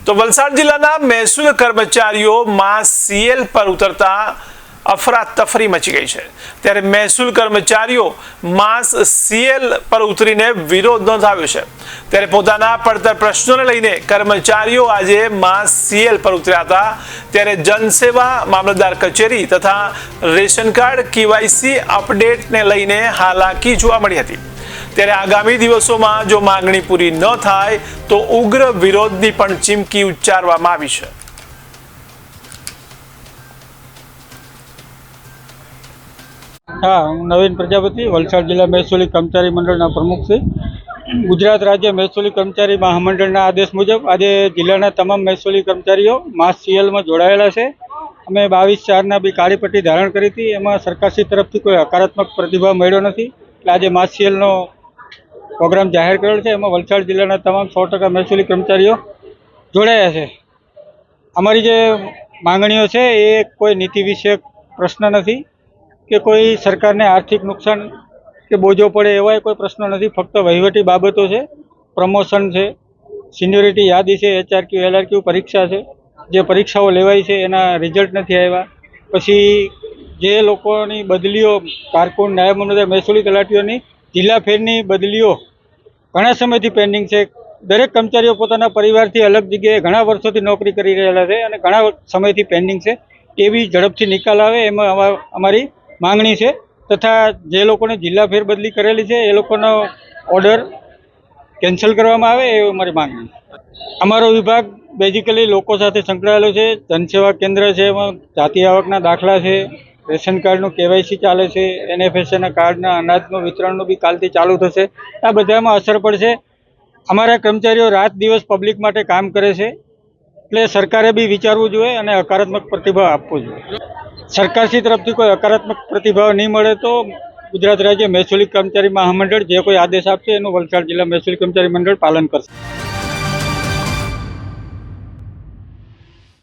તો વલસાડ જિલ્લાના મહેસૂલ કર્મચારીઓ માસ સીએલ પર ઉતરતા અફરાતફરી મચી ગઈ છે। ત્યારે મહેસૂલ કર્મચારીઓ માસ સીએલ પર ઉતરીને વિરોધ નોંધાવ્યો છે। ત્યારે પોતાના પડતર પ્રશ્નોને લઈને કર્મચારીઓ આજે માસ સીએલ પર ઉતર્યા હતા। ત્યારે જનસેવા મામલતદાર કચેરી તથા રેશન કાર્ડ કેવાયસી અપડેટને લઈને હાલાકી જોવા મળી હતી। ત્યારે આગામી દિવસોમાં જો માંગણી પૂરી ન થાય તો ઉગ્ર વિરોધની પણ ચીમકી ઉચ્ચારવામાં આવી છે। हाँ, हूँ नवीन प्रजापति वलसाड जिला महसूली कर्मचारी मंडल प्रमुख से गुजरात राज्य महसूली कर्मचारी महामंडल आदेश मुजब आज जिला तमाम महसूली कर्मचारीओ मास सीएल में जोड़ायेला है। अमे 22/4 बी काળી पट्टी धारण करी थी। एमां सरकारश्री तरफथी कोई हकारात्मक प्रतिभाव मळ्यो नथी। आज मास सीएल नो प्रोग्राम जाहिर करेल है। एमां वलसाड जिल्लाना तमाम 100% महसूली कर्मचारीओ जोड़ाया है। अमारी जे मांगणीओ छे ए कोई नीति विषयक प्रश्न नहीं कि कोई सरकार ने आर्थिक नुकसान के बोझो पड़े एवा कोई प्रश्न नहीं। फक्त वहीवटी बाबतों है, प्रमोशन है, सीनियोरिटी यादी है, HRQ LRQ परीक्षा है, जे परीक्षाओं लेवाई है एना रिजल्ट नहीं आव्या। पछी जे लोकोनी बदलीओ कारकुन नायब मामलतदार महसूली तलाटीओनी जिला फेરની बदलीओ घणा समयथी पेन्डिंग है। दरेक कर्मचारीओ पोताना परिवारथी अलग जग्याए घणा वर्षोथी नौकरी करी रहेला छे अने घणा समयथी पेन्डिंग है। एवी झड़पथी निकाल आवे एमां अमारी मांगणी है। तथा जे लोकोने जिला फेरबदली करेली है ए लोकोनो ऑर्डर केन्सल करवामां आवे एवी अमारी मांगणी। अमारो विभाग बेजिकली लोको साथे संकळायेलो छे। जनसेवा केन्द्र है, एमां जाति आवकना दाखला है, रेशन कार्डनुं केवायसी चाले छे, NFSA कार्डना अनाजनुं वितरणनुं बी कालथी चालू थशे। आ बधामां असर पड़शे। अमारा कर्मचारीओ रात दिवस पब्लिक माटे काम करे छे એટલે સરકારે બી વિચારવું જોઈએ અને હકારાત્મક પ્રતિભાવ આપવો જોઈએ। સરકારશ્રી તરફથી કોઈ હકારાત્મક પ્રતિભાવ નહીં મળે તો ગુજરાત રાજ્ય મહેસૂલી કર્મચારી મહામંડળ જે કોઈ આદેશ આપશે એનું વલસાડ જિલ્લા મહેસૂલી કર્મચારી મંડળ પાલન કરશે।